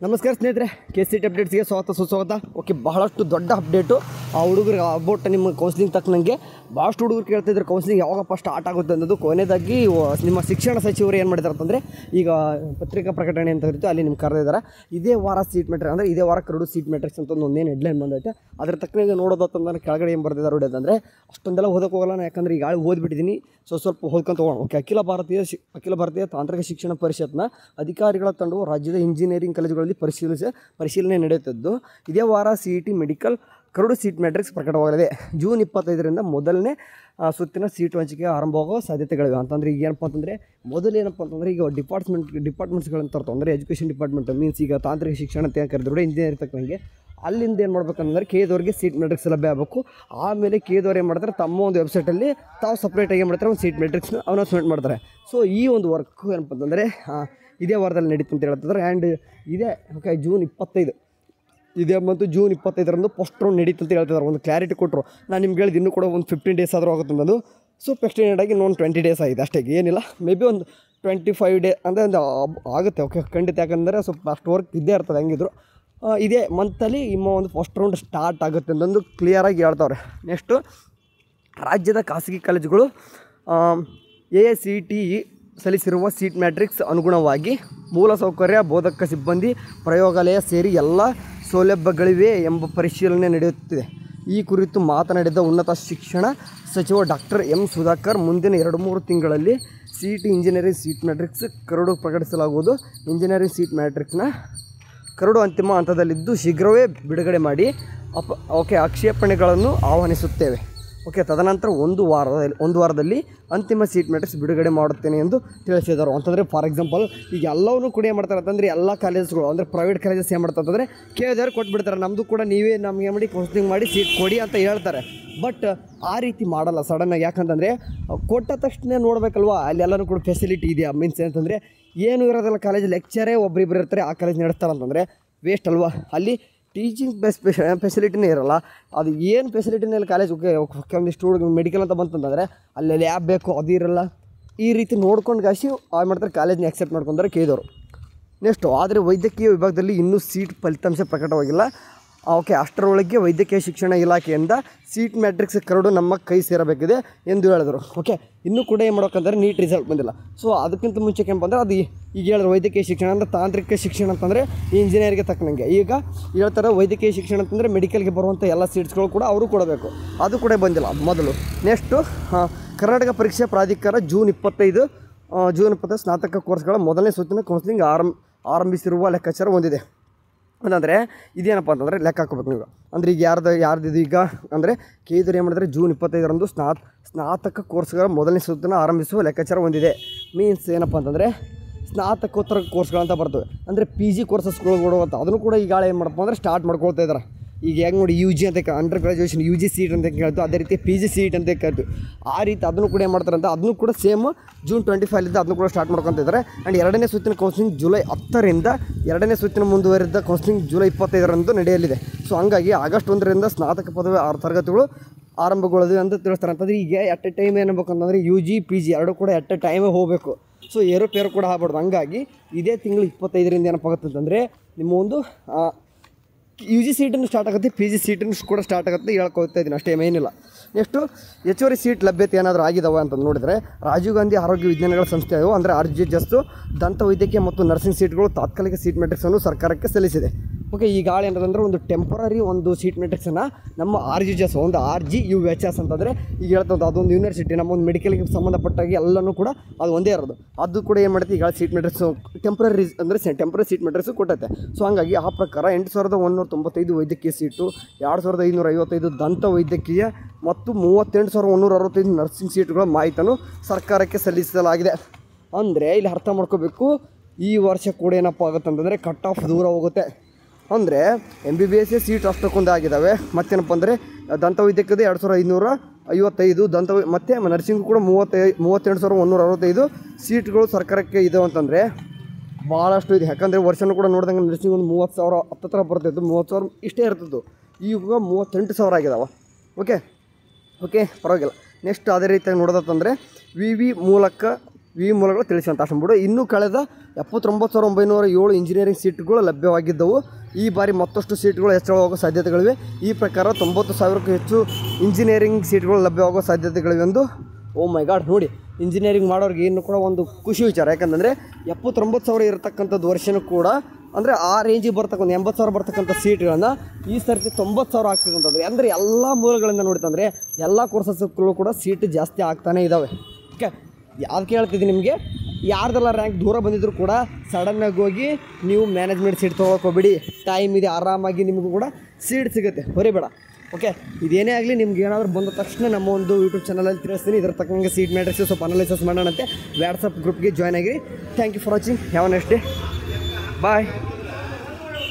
ನಮಸ್ಕಾರ ಸ್ನೇಹಿತರೆ, KCET ಅಪ್ಡೇಟ್ಸ್ಗೆ ಸ್ವಾಗತ ಸುಸ್ವಾಗತ. ಓಕೆ, ಬಹಳಷ್ಟು ದೊಡ್ಡ ಅಪ್ಡೇಟು ಆ ಹುಡುಗರಿಗೆ ಅಬೌಟ್ ನಿಮ್ಮ ಕೌನ್ಸಿಲಿಂಗ್ ತಕ್ಕನಂಗೆ ಭಾಳಷ್ಟು ಹುಡುಗರು ಕೇಳ್ತಿದ್ರು ಕೌನ್ಸಿಲಿಂಗ್ ಯಾವಾಗಪ್ಪ ಸ್ಟಾರ್ಟ್ ಆಗುತ್ತೆ ಅನ್ನೋದು. ಕೊನೆಯದಾಗಿ ನಿಮ್ಮ ಶಿಕ್ಷಣ ಸಚಿವರು ಏನು ಮಾಡಿದ್ದಾರೆ ಅಂತಂದರೆ, ಈಗ ಪತ್ರಿಕಾ ಪ್ರಕಟಣೆ ಅಂತ ಇರುತ್ತೆ, ಅಲ್ಲಿ ನಿಮ್ಗೆ ಕರೆದಿದ್ದಾರೆ. ಇದೇ ವಾರ ಸೀಟ್ ಮೆಟ್ರಿಕ್ ಅಂದರೆ ಇದೇ ವಾರ ಕರಡು ಸೀಟ್ ಮೆಟ್ರಿಕ್ಸ್ ಅಂತ ಒಂದೇನು ಹೆಡ್ಲೈನ್ ಬಂದೈತೆ. ಅದ್ರ ತಕ್ಕನಾಗಿ ನೋಡೋದಂತಂದ್ರೆ ಕೆಳಗಡೆ ಏನು ಬರ್ತಿದ್ದಾರೆ ಹೊಡೆದಂದರೆ ಅಷ್ಟೊಂದೆಲ್ಲ ಓದಕ್ಕೆ ಹೋಗಲ್ಲ, ಯಾಕಂದರೆ ಈಗ ಓದ್ಬಿಟ್ಟಿದ್ದೀನಿ. ಸ್ವಲ್ಪ ಓದ್ಕೊಂತ ಹೋಗೋಣ. ಓಕೆ, ಅಖಿಲ ಭಾರತೀಯ ತಾಂತ್ರಿಕ ಶಿಕ್ಷಣ ಪರಿಷತ್ನ ಅಧಿಕಾರಿಗಳ ತಂಡವು ರಾಜ್ಯದ ಇಂಜಿನಿಯರಿಂಗ್ ಕಾಲೇಜುಗಳಲ್ಲಿ ಪರಿಶೀಲನೆ ನಡೆಯುತ್ತಿದ್ದು, ಇದೇ ವಾರ CET medical curd seat matrix ಪ್ರಕಟವಾಗಲಿದೆ. ಜೂನ್ 25ರಿಂದ ಮೊದಲನೇ ಸುತ್ತಿನ ಸೀಟ್ ಹಂಚಿಕೆ ಆರಂಭವಾಗೋ ಸಾಧ್ಯತೆಗಳಿವೆ. ಅಂತಂದರೆ ಈಗ ಏನಪ್ಪ ಅಂತಂದರೆ, ಮೊದಲೇನಪ್ಪ ಅಂತಂದರೆ ಈಗ ಡಿಪಾರ್ಟ್ಮೆಂಟ್ಸ್ಗಳಂತ ಇರ್ತಾವೆ. ಅಂದರೆ ಎಜುಕೇಷನ್ ಡಿಪಾರ್ಟ್ಮೆಂಟ್ ಮೀನ್ಸ್ ಈಗ ತಾಂತ್ರಿಕ ಶಿಕ್ಷಣ ಅಂತ ಕರೆದ್ರು ಇಂಜಿನಿಯರಿಂಗ್ ತಕ್ಕಂಗೆ ಅಲ್ಲಿಂದ ಏನು ಮಾಡ್ಬೇಕಂದ್ರೆ KEದವ್ರಿಗೆ ಸೀಟ್ ಮ್ಯಾಟ್ರಿಕ್ಸ್ ಲಭ್ಯ ಆಗಬೇಕು. ಆಮೇಲೆ KEದವ್ರು ಏನು ಮಾಡ್ತಾರೆ, ತಮ್ಮ ಒಂದು ವೆಬ್ಸೈಟಲ್ಲಿ ತಾವು ಸಪ್ರೇಟಾಗಿ ಏನು ಮಾಡ್ತಾರೆ, ಒಂದು ಸೀಟ್ ಮ್ಯಾಟ್ರಿಕ್ಸ್ನ ಅನೌನ್ಸ್ಮೆಂಟ್ ಮಾಡ್ತಾರೆ. ಸೊ ಈ ಒಂದು ವರ್ಕ್ ಏನಪ್ಪ ಅಂತಂದರೆ ಇದೇ ವಾರದಲ್ಲಿ ನಡೀತು ಅಂತ ಹೇಳ್ತಿದ್ದಾರೆ. ಆ್ಯಂಡ್ ಇದೇ ಓಕೆ ಜೂನ್ 25 ಇದೇ ಮತ್ತು ಜೂನ್ 25ರಂದು ಫಸ್ಟ್ ರೌಂಡ್ ನಡೀತು ಅಂತ ಹೇಳ್ತಿದ್ದಾರೆ. ಒಂದು ಕ್ಲಾರಿಟಿ ಕೊಟ್ಟರು. ನಾನು ನಿಮ್ಗೆ ಹೇಳಿದ್ದು ಇನ್ನೂ ಕೂಡ ಒಂದು 15 ಡೇಸ್ ಆದರೂ ಆಗುತ್ತೆ ಅನ್ನೋದು. ಸೊ ಎಕ್ಸ್ಟೆಂಡೆಡ್ ಆಗಿ ಇನ್ನೊಂದು 20 ಡೇಸ್ ಆಗಿದೆ ಅಷ್ಟೇ, ಏನಿಲ್ಲ. ಮೇ ಬಿ ಒಂದು 25 ಡೇ ಅಂದರೆ ಒಂದು ಆಗುತ್ತೆ. ಓಕೆ, ಖಂಡಿತ. ಯಾಕಂದರೆ ಸ್ವಲ್ಪ ಅಷ್ಟು ವರ್ಕ್ ಇದ್ದೇ ಇರ್ತದೆ ಹೆಂಗಿದ್ರು. ಇದೇ ಮಂತಲ್ಲಿ ನಿಮ್ಮ ಒಂದು ಫಸ್ಟ್ ರೌಂಡ್ ಸ್ಟಾರ್ಟ್ ಆಗುತ್ತೆ ಅಂತಂದು ಕ್ಲಿಯರಾಗಿ ಹೇಳ್ತವ್ರೆ. ನೆಕ್ಸ್ಟು, ರಾಜ್ಯದ ಖಾಸಗಿ ಕಾಲೇಜುಗಳು AICTE ಸಲ್ಲಿಸಿರುವ ಸೀಟ್ ಮ್ಯಾಟ್ರಿಕ್ಸ್ ಅನುಗುಣವಾಗಿ ಮೂಲಸೌಕರ್ಯ, ಬೋಧಕ ಸಿಬ್ಬಂದಿ, ಪ್ರಯೋಗಾಲಯ ಸೇರಿ ಎಲ್ಲ ಸೌಲಭ್ಯಗಳಿವೆ ಎಂಬ ಪರಿಶೀಲನೆ ನಡೆಯುತ್ತಿದೆ. ಈ ಕುರಿತು ಮಾತನಾಡಿದ ಉನ್ನತ ಶಿಕ್ಷಣ ಸಚಿವ ಡಾಕ್ಟರ್ M. ಸುಧಾಕರ್, ಮುಂದಿನ 2-3 ತಿಂಗಳಲ್ಲಿ CET engineering seat matrix curd ಪ್ರಕಟಿಸಲಾಗುವುದು. ಇಂಜಿನಿಯರಿಂಗ್ ಸೀಟ್ ಮ್ಯಾಟ್ರಿಕ್ಸ್ನ ಕರಡು ಅಂತಿಮ ಹಂತದಲ್ಲಿದ್ದು ಶೀಘ್ರವೇ ಬಿಡುಗಡೆ ಮಾಡಿ ಆಕ್ಷೇಪಣೆಗಳನ್ನು ಆಹ್ವಾನಿಸುತ್ತೇವೆ. ಓಕೆ, ತದನಂತರ ಒಂದು ವಾರದಲ್ಲಿ ಅಂತಿಮ ಸೀಟ್ ಮ್ಯಾಟ್ರಿಕ್ಸ್ ಬಿಡುಗಡೆ ಮಾಡುತ್ತೇನೆ ಎಂದು ತಿಳಿಸಿದರು. ಅಂತಂದರೆ ಫಾರ್ ಎಕ್ಸಾಂಪಲ್ ಈಗ ಎಲ್ಲವನ್ನೂ ಕೂಡ ಏನು ಮಾಡ್ತಾರೆ ಅಂತಂದರೆ, ಎಲ್ಲ ಕಾಲೇಜ್ಗಳು ಅಂದರೆ ಪ್ರೈವೇಟ್ ಕಾಲೇಜಸ್ ಏನು ಮಾಡ್ತಾರೆ ಅಂತಂದರೆ KEದವ್ರು ಕೊಟ್ಬಿಡ್ತಾರೆ, ನಮ್ಮದು ಕೂಡ ನೀವೇ ನಮಗೆ ಮಾಡಿ ಕೌನ್ಸಿಲಿಂಗ್ ಮಾಡಿ ಸೀಟ್ ಕೊಡಿ ಅಂತ ಹೇಳ್ತಾರೆ. ಬಟ್ ಆ ರೀತಿ ಮಾಡಲ್ಲ ಸಡನ್ನಾಗಿ. ಯಾಕಂತಂದರೆ ಕೊಟ್ಟ ತಕ್ಷಣ ನೋಡಬೇಕಲ್ವ ಅಲ್ಲಿ ಎಲ್ಲನೂ ಕೂಡ ಫೆಸಿಲಿಟಿ ಇದೆಯಾ. ಮೀನ್ಸ್ ಏನಂತಂದರೆ ಏನು ಇರೋದಿಲ್ಲ, ಕಾಲೇಜ್ ಲೆಕ್ಚರೇ ಒಬ್ಬರಿಬ್ಬರು ಇರ್ತಾರೆ, ಆ ಕಾಲೇಜ್ ನಡೆಸ್ತಾರೆ ಅಂತಂದರೆ ವೇಸ್ಟ್ ಅಲ್ವಾ. ಅಲ್ಲಿ ಟೀಚಿಂಗ್ ಫೆಸಿಲಿಟಿನೇ ಇರೋಲ್ಲ. ಅದು ಏನು ಫೆಸಿಲಿಟಿನೇ ಇಲ್ಲ ಕಾಲೇಜ್. ಒಂದಿಷ್ಟು ಮೆಡಿಕಲ್ ಅಂತ ಬಂತಂತಂದರೆ ಅಲ್ಲಿ ಲ್ಯಾಬ್ ಬೇಕು, ಅದು ಇರೋಲ್ಲ. ಈ ರೀತಿ ನೋಡ್ಕೊಂಡು ಗಾಸಿ ಮಾಡ್ತಾರೆ, ಕಾಲೇಜ್ನ ಆಕ್ಸೆಪ್ಟ್ ಮಾಡ್ಕೊಂತಾರೆ KEದವರು. ನೆಕ್ಸ್ಟು, ಆದರೆ ವೈದ್ಯಕೀಯ ವಿಭಾಗದಲ್ಲಿ ಇನ್ನೂ ಸೀಟ್ ಫಲಿತಾಂಶ ಪ್ರಕಟವಾಗಿಲ್ಲ. ಓಕೆ, ಅಷ್ಟರೊಳಗೆ ವೈದ್ಯಕೀಯ ಶಿಕ್ಷಣ ಇಲಾಖೆಯಿಂದ ಸೀಟ್ ಮ್ಯಾಟ್ರಿಕ್ಸ್ ಕರಡು ನಮ್ಮ ಕೈ ಸೇರಬೇಕಿದೆ ಎಂದು ಹೇಳಿದರು. ಓಕೆ, ಇನ್ನೂ ಕೂಡ ಏನು ಮಾಡ್ಬೇಕಂದ್ರೆ ನೀಟ್ ರಿಸಲ್ಟ್ ಬಂದಿಲ್ಲ. ಸೊ ಅದಕ್ಕಿಂತ ಮುಂಚೆ ಏನಪ್ಪ ಅಂದರೆ ಅದು ಈಗ ಹೇಳಿದ್ರು ವೈದ್ಯಕೀಯ ಶಿಕ್ಷಣ ಅಂದರೆ ತಾಂತ್ರಿಕ ಶಿಕ್ಷಣ ಅಂತಂದರೆ ಇಂಜಿನಿಯರ್ಗೆ ತಕ್ಕನಂಗೆ. ಈಗ ಹೇಳ್ತಾರೆ ವೈದ್ಯಕೀಯ ಶಿಕ್ಷಣ ಅಂತಂದರೆ ಮೆಡಿಕಲ್ಗೆ ಬರುವಂಥ ಎಲ್ಲ ಸೀಟ್ಸ್ಗಳು ಕೂಡ ಅವರು ಕೊಡಬೇಕು. ಅದು ಕೂಡ ಬಂದಿಲ್ಲ ಮೊದಲು. ನೆಕ್ಸ್ಟು, ಕರ್ನಾಟಕ ಪರೀಕ್ಷಾ ಪ್ರಾಧಿಕಾರ ಜೂನ್ 25 ಸ್ನಾತಕ ಕೋರ್ಸ್ಗಳ ಮೊದಲನೇ ಸುತ್ತಿನ ಕೌನ್ಸಿಲಿಂಗ್ ಆರಂಭಿಸಿರುವ ಲೆಕ್ಕಾಚಾರ ಹೊಂದಿದೆ. ಅಂದರೆ ಇದೇನಪ್ಪ ಅಂತಂದರೆ ಲೆಕ್ಕ ಹಾಕೋಬೇಕು ನೀವು. ಅಂದರೆ ಈಗ ಯಾರ್ದು ಈಗ ಅಂದರೆ KEದವ್ರು ಏನು ಮಾಡಿದ್ರೆ ಜೂನ್ 25ರಂದು ಸ್ನಾತಕ ಕೋರ್ಸ್ಗಳ ಮೊದಲನೇ ಸುತ್ತನ್ನು ಆರಂಭಿಸುವ ಲೆಕ್ಕಾಚಾರ ಹೊಂದಿದೆ. ಮೀನ್ಸ್ ಏನಪ್ಪ ಅಂತಂದರೆ ಸ್ನಾತಕೋತ್ತರ ಕೋರ್ಸ್ಗಳಂತ ಬರ್ತವೆ. ಅಂದರೆ PG ಕೋರ್ಸಸ್ಗಳು ಕೊಡುವಂಥ ಅದನ್ನು ಕೂಡ ಈಗ ಏನು ಮಾಡಪ್ಪ ಅಂದರೆ ಸ್ಟಾರ್ಟ್ ಮಾಡ್ಕೊಳ್ತಾ ಇದ್ದಾರೆ. ಈಗ ಹೆಂಗೆ ನೋಡಿ UG ಅಂತ ಅಂಡರ್ ಗ್ರ್ಯಾಜುಯೇಷನ್ UG ಸೀಟ್ ಅಂತ ಕೇಳ್ತು, ಅದೇ ರೀತಿ PG ಸೀಟ್ ಅಂತ ಕೇಳ್ತು. ಆ ರೀತಿ ಅದನ್ನು ಕೂಡ ಏನು ಮಾಡ್ತಾರೆ ಅಂತ ಅದನ್ನು ಕೂಡ ಸೇಮ್ ಜೂನ್ 25 ಅದನ್ನು ಕೂಡ ಸ್ಟಾರ್ಟ್ ಮಾಡ್ಕೊತ ಇದ್ದಾರೆ. ಆ್ಯಂಡ್ ಎರಡನೇ ಸುತ್ತಿನ ಕೌನ್ಸಿಲಿಂಗ್ ಜುಲೈ 10ರಿಂದ ಎರಡನೇ ಸುತ್ತಿನ ಮುಂದುವರಿದ ಕೌನ್ಸಿಲಿಂಗ್ ಜುಲೈ 25ರಂದು ನಡೆಯಲಿದೆ. ಸೊ ಹಂಗಾಗಿ ಆಗಸ್ಟ್ 1ರಿಂದ ಸ್ನಾತಕ ಪದವಿ 6 ತರಗತಿಗಳು ಆರಂಭಗೊಳ್ಳೋದು ಅಂತ ತಿಳಿಸ್ತಾರೆ. ಅಂತಂದರೆ ಈಗ ಎಟ್ ಎ ಟೈಮ್ ಏನ್ಬೇಕಂತಂದರೆ UG PG ಎರಡು ಕೂಡ ಎಟ್ ಎ ಟೈಮೇ ಹೋಗಬೇಕು. ಸೊ ಏರುಪೇರು ಕೂಡ ಆಗ್ಬಾರ್ದು. ಹಂಗಾಗಿ ಇದೇ ತಿಂಗಳು 25ರಿಂದ ಏನಪ್ಪ ಆಗುತ್ತೆ ಅಂತಂದರೆ ನಿಮ್ಮ ಒಂದು UG ಸೀಟನ್ನು ಸ್ಟಾರ್ಟ್ ಆಗುತ್ತೆ, PG ಸೀಟನ್ನು ಕೂಡ ಸ್ಟಾರ್ಟ್ ಆಗುತ್ತೆ ಹೇಳ್ಕೊಳ್ತಾ ಇದ್ದೀನಿ ಅಷ್ಟೇ, ಏನಿಲ್ಲ. ನೆಕ್ಸ್ಟು, ಹೆಚ್ಚುವರಿ ಸೀಟ್ ಲಭ್ಯತೆ ಏನಾದರೂ ಆಗಿದಾವೆ ಅಂತ ನೋಡಿದರೆ ರಾಜೀವ್ ಗಾಂಧಿ ಆರೋಗ್ಯ ವಿಜ್ಞಾನಗಳ ಸಂಸ್ಥೆಯು ಅಂದರೆ RGHS ದಂತ ವೈದ್ಯಕೀಯ ಮತ್ತು ನರ್ಸಿಂಗ್ ಸೀಟ್ಗಳು ತಾತ್ಕಾಲಿಕ ಸೀಟ್ ಮ್ಯಾಟ್ರಿಕ್ಸನ್ನು ಸರ್ಕಾರಕ್ಕೆ ಸಲ್ಲಿಸಿದೆ. ಓಕೆ, ಈಗ ಏನಂತಂದರೆ ಒಂದು ಟೆಂಪರರಿ ಒಂದು ಸೀಟ್ ಮ್ಯಾಟ್ರಿಕ್ಸನ್ನು ನಮ್ಮ RGHS ಒಂದು RGUHS ಅಂತಂದರೆ ಈಗ ಹೇಳ್ತಂಥ ಅದೊಂದು ಯೂನಿವರ್ಸಿಟಿ ನಮ್ಮ ಒಂದು ಮೆಡಿಕಲ್ಗೆ ಸಂಬಂಧಪಟ್ಟಾಗಿ ಎಲ್ಲನೂ ಕೂಡ ಅದು ಒಂದೇ ಇರೋದು. ಅದು ಕೂಡ ಏನು ಮಾಡುತ್ತೆ ಈಗ ಸೀಟ್ ಮ್ಯಾಟ್ರಿಕ್ಸು ಟೆಂಪ್ರರಿ ಅಂದರೆ ಟೆಂಪ್ರರಿ ಸೀಟ್ ಮ್ಯಾಟ್ರಿಕ್ಸು ಕೊಟ್ಟೈತೆ. ಸೊ ಹಂಗಾಗಿ ಆ ಪ್ರಕಾರ 8195 ವೈದ್ಯಕೀಯ ಸೀಟು, 2555 ದಂತ ವೈದ್ಯಕೀಯ ಮತ್ತು 38165 ನರ್ಸಿಂಗ್ ಸೀಟುಗಳ ಮಾಹಿತಿಯನ್ನು ಸರ್ಕಾರಕ್ಕೆ ಸಲ್ಲಿಸಲಾಗಿದೆ. ಅಂದರೆ ಇಲ್ಲಿ ಅರ್ಥ ಮಾಡ್ಕೋಬೇಕು, ಈ ವರ್ಷ ಕೂಡ ಏನಪ್ಪ ಆಗುತ್ತೆ ಅಂತಂದರೆ ಕಟ್ ಆಫ್ ದೂರ ಹೋಗುತ್ತೆ. ಅಂದರೆ MBBS ಸೀಟ್ ಅಷ್ಟಕ್ಕೊಂದು ಆಗಿದ್ದಾವೆ. ಮತ್ತೇನಪ್ಪ ಅಂದರೆ ದಂತ ವೈದ್ಯಕೀಯದ 2555 ಮತ್ತು ನರ್ಸಿಂಗು ಕೂಡ 38165 ಸೀಟ್ಗಳು ಸರ್ಕಾರಕ್ಕೆ ಇದಾವೆ ಅಂತಂದರೆ ಭಾಳಷ್ಟು ಇದೆ. ಯಾಕಂದರೆ ವರ್ಷನೂ ಕೂಡ ನೋಡಿದಂಗೆ ನರ್ಸಿಂಗ್ ಒಂದು 30,000 ಹತ್ತಿರ ಬರ್ತಾಯಿತ್ತು, 30,000 ಇಷ್ಟೇ ಇರ್ತಿತ್ತು. ಈಗ 38,000 ಆಗಿದಾವೆ. ಓಕೆ ಪರವಾಗಿಲ್ಲ. ನೆಕ್ಸ್ಟ್ ಅದೇ ರೀತಿಯಾಗಿ ನೋಡೋದಂತಂದರೆ VV ಮೂಲಕ ಈ ಮೂಲಗಳು ತಿಳಿಸುವಂಥ ಅಷ್ಟಂಬಿಡು. ಇನ್ನೂ ಕಳೆದ 79,907 ಇಂಜಿನಿಯರಿಂಗ್ ಸೀಟ್ಗಳು ಲಭ್ಯವಾಗಿದ್ದವು. ಈ ಬಾರಿ ಮತ್ತಷ್ಟು ಸೀಟ್ಗಳು ಹೆಚ್ಚಳವಾಗುವ ಸಾಧ್ಯತೆಗಳಿವೆ. ಈ ಪ್ರಕಾರ 90,000ಕ್ಕೂ ಹೆಚ್ಚು ಇಂಜಿನಿಯರಿಂಗ್ ಸೀಟ್ಗಳು ಲಭ್ಯವಾಗುವ ಸಾಧ್ಯತೆಗಳಿವೆ ಎಂದು. ಓ ಮೈ ಗಾಡ್, ನೋಡಿ ಇಂಜಿನಿಯರಿಂಗ್ ಮಾಡೋರಿಗೆ ಇನ್ನೂ ಕೂಡ ಒಂದು ಖುಷಿ ವಿಚಾರ. ಯಾಕಂದರೆ 79,000 ಇರತಕ್ಕಂಥದ್ದು ವರ್ಷನೂ ಕೂಡ ಅಂದರೆ ಆ ರೇಂಜಿಗೆ ಬರ್ತಕ್ಕಂಥ 80,000 ಬರ್ತಕ್ಕಂಥ ಸೀಟ್ಗಳನ್ನು ಈ ಸರ್ತಿ 90,000 ಆಗ್ತಕ್ಕಂಥದ್ದು. ಅಂದರೆ ಎಲ್ಲ ಮೂಲಗಳಿಂದ ನೋಡಿತಂದರೆ ಎಲ್ಲ ಕೋರ್ಸಸ್ಗಳು ಕೂಡ ಸೀಟ್ ಜಾಸ್ತಿ ಆಗ್ತಾನೇ ಇದ್ದಾವೆ. ಓಕೆ, ಯಾವ್ದು ಹೇಳ್ತಿದ್ದೀನಿ ನಿಮಗೆ, ಯಾರ್ದೆಲ್ಲ ರ್ಯಾಂಕ್ ದೂರ ಬಂದಿದ್ರು ಕೂಡ ಸಡನ್ನಾಗಿ ಹೋಗಿ ನೀವು ಮ್ಯಾನೇಜ್ಮೆಂಟ್ ಸೀಟ್ ತೊಗೊಳಕೋಬೇಡಿ. ಟೈಮ್ ಇದೆ, ಆರಾಮಾಗಿ ನಿಮಗೂ ಕೂಡ ಸೀಟ್ ಸಿಗುತ್ತೆ, ಹೊರಿಬೇಡ. ಓಕೆ, ಇದೇನೇ ಆಗಲಿ ನಿಮ್ಗೆ ಏನಾದರೂ ಬಂದ ತಕ್ಷಣ ನಮ್ಮ ಒಂದು ಯೂಟ್ಯೂಬ್ ಚಾನಲಲ್ಲಿ ತಿಳಿಸ್ತೀನಿ. ಇದರ ತಕ್ಕಂಗೆ ಸೀಟ್ ಮ್ಯಾಟ್ರಿಕ್ಸ್ ಸ್ವಲ್ಪ ಅನಾಲಿಸಿಸ್ ಮಾಡೋಣಂತೆ. ವಾಟ್ಸಪ್ ಗ್ರೂಪ್ಗೆ ಜಾಯ್ನ್ ಆಗಿರಿ. Thank you for watching. Have a next day. Bye.